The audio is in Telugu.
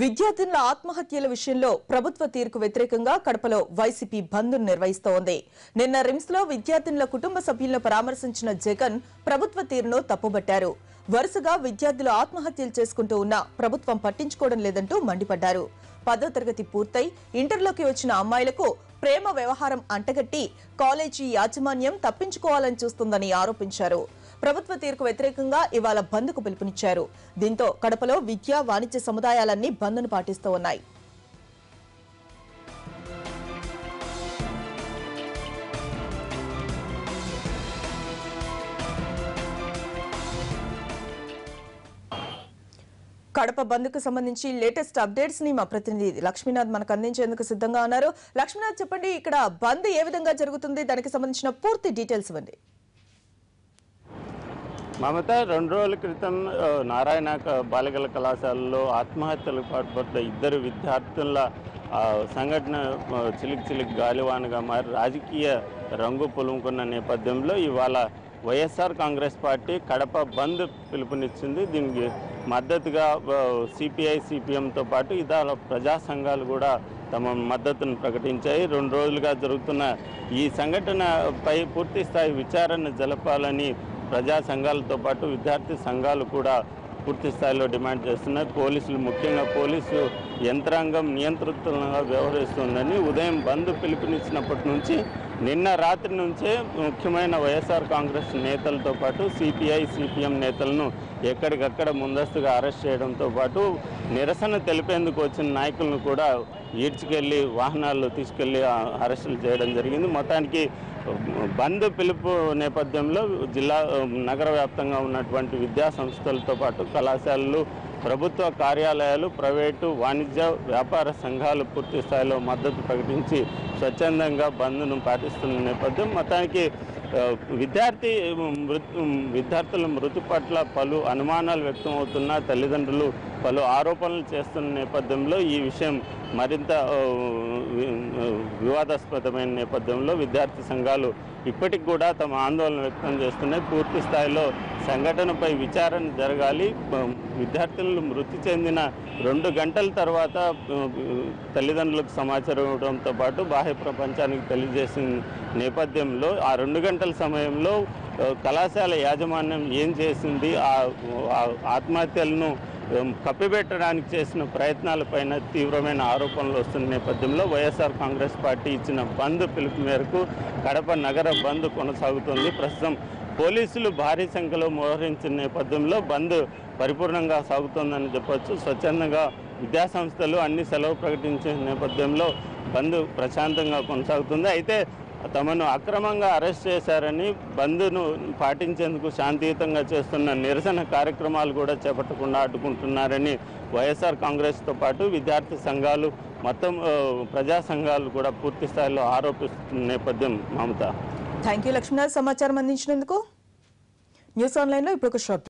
విద్యార్థుల ఆత్మహత్యల విషయంలో ప్రభుత్వ తీర్పుకు వ్యతిరేకంగా కడపలో వైసీపీ బంద్ నిర్వహిస్తోంది. నిన్న రిమ్స్ లో విద్యార్థుల కుటుంబ సభ్యులను పరామర్శించిన జగన్ ప్రభుత్వ తీరును తప్పుబట్టారు. వరుసగా విద్యార్థులు ఆత్మహత్యలు చేసుకుంటూ ఉన్నా ప్రభుత్వం పట్టించుకోవడం లేదంటూ మండిపడ్డారు. 10వ తరగతి పూర్తయి ఇంటర్లోకి వచ్చిన అమ్మాయిలకు ప్రేమ వ్యవహారం అంటగట్టి కాలేజీ యాజమాన్యం తప్పించుకోవాలని చూస్తుందని ఆరోపించారు. ప్రభుత్వ తీర్పుకు వ్యతిరేకంగా ఇవాళ బంద్కు పిలుపునిచ్చారు. దీంతో కడపలో విద్యా వాణిజ్య సముదాయాలన్నీ బంద్ను పాటిస్తూ ఉన్నాయి. కడప బంద్కు సంబంధించి లేటెస్ట్ అప్డేట్స్ ని మా ప్రతినిధి లక్ష్మీనాథ్ మనకు అందించేందుకు సిద్ధంగా ఉన్నారు. లక్ష్మీనాథ్, చెప్పండి, ఇక్కడ బంద్ ఏ విధంగా జరుగుతుంది, దానికి సంబంధించిన పూర్తి డీటెయిల్స్ ఇవ్వండి. మమత, 2 రోజుల క్రితం నారాయణ బాలికల కళాశాలలో ఆత్మహత్యలకు పాల్పడ్డ 2 విద్యార్థుల సంఘటన చిలిక్ గాలివానగా మారి రాజకీయ రంగు పులుముకున్న నేపథ్యంలో ఇవాళ వైఎస్ఆర్ కాంగ్రెస్ పార్టీ కడప బంద్ పిలుపునిచ్చింది. దీనికి మద్దతుగా సిపిఐ సిపిఎంతో పాటు ఇతర ప్రజా సంఘాలు కూడా తమ మద్దతును ప్రకటించాయి. 2 రోజులుగా జరుగుతున్న ఈ సంఘటనపై పూర్తి స్థాయి విచారణ జరపాలని ప్రజా సంఘాలతో పాటు విద్యార్థి సంఘాలు కూడా పూర్తి స్థాయిలో డిమాండ్ చేస్తున్నాయి. పోలీసులు, ముఖ్యంగా పోలీసు యంత్రాంగం నియంత్రితంగా వ్యవహరిస్తుందని ఉదయం బంద్ పిలుపునిచ్చినప్పటి నుంచి నిన్న రాత్రి నుంచే ముఖ్యమైన వైఎస్ఆర్ కాంగ్రెస్ నేతలతో పాటు సిపిఐ సిపిఎం నేతలను ఎక్కడికక్కడ ముందస్తుగా అరెస్ట్ చేయడంతో పాటు నిరసన తెలిపేందుకు వచ్చిన నాయకులను కూడా ఈడ్చుకెళ్ళి వాహనాల్లో తీసుకెళ్లి అరెస్టులు చేయడం జరిగింది. మొత్తానికి బంద్ పిలుపు నేపథ్యంలో నగర వ్యాప్తంగా ఉన్నటువంటి విద్యా సంస్థలతో పాటు కళాశాలలు, ప్రభుత్వ కార్యాలయాలు, ప్రైవేటు, వాణిజ్య, వ్యాపార సంఘాలు పూర్తి స్థాయిలో మద్దతు ప్రకటించి స్వచ్ఛందంగా బంద్ను పాటిస్తున్న నేపథ్యం. మొత్తానికి విద్యార్థుల మృతి పట్ల పలు అనుమానాలు వ్యక్తమవుతున్నా తల్లిదండ్రులు పలు ఆరోపణలు చేస్తున్న నేపథ్యంలో ఈ విషయం మరింత వివాదాస్పదమైన నేపథ్యంలో విద్యార్థి సంఘాలు ఇప్పటికి కూడా తమ ఆందోళన వ్యక్తం చేస్తున్నాయి. పూర్తి స్థాయిలో సంఘటనపై విచారణ జరగాలి. విద్యార్థులు మృతి చెందిన 2 గంటల తర్వాత తల్లిదండ్రులకు సమాచారం ఇవ్వడంతో పాటు బాహ్య ప్రపంచానికి తెలియజేసిన నేపథ్యంలో ఆ 2 గంటల సమయంలో కళాశాల యాజమాన్యం ఏం చేసింది, ఆత్మహత్యలను కప్పిపెట్టడానికి చేసిన ప్రయత్నాలపైన తీవ్రమైన ఆరోపణలు వస్తున్న నేపథ్యంలో వైఎస్ఆర్ కాంగ్రెస్ పార్టీ ఇచ్చిన బంద్ పిలుపు మేరకు కడప నగర బంద్ కొనసాగుతుంది. ప్రస్తుతం పోలీసులు భారీ సంఖ్యలో మోహరించిన నేపథ్యంలో బంద్ పరిపూర్ణంగా సాగుతోందని చెప్పొచ్చు. స్వచ్ఛందంగా విద్యాసంస్థలు అన్ని సెలవు ప్రకటించిన నేపథ్యంలో బంద్ ప్రశాంతంగా కొనసాగుతుంది. అయితే తమను అక్రమంగా అరెస్ట్ చేశారని బంద్ను పాటించేందుకు శాంతియుతంగా చేస్తున్న నిరసన కార్యక్రమాలు కూడా చేపట్టకుండా అడ్డుకుంటున్నారని వైఎస్ఆర్ కాంగ్రెస్తో పాటు విద్యార్థి సంఘాలు, మొత్తం ప్రజా సంఘాలు కూడా పూర్తి స్థాయిలో ఆరోపిస్తున్న నేపథ్యం. మమత, థ్యాంక్ యూ లక్ష్మీనాథ్, సమాచారం అందించినందుకు. న్యూస్ ఆన్లైన్లో ఇప్పుడు ఒక షార్ట్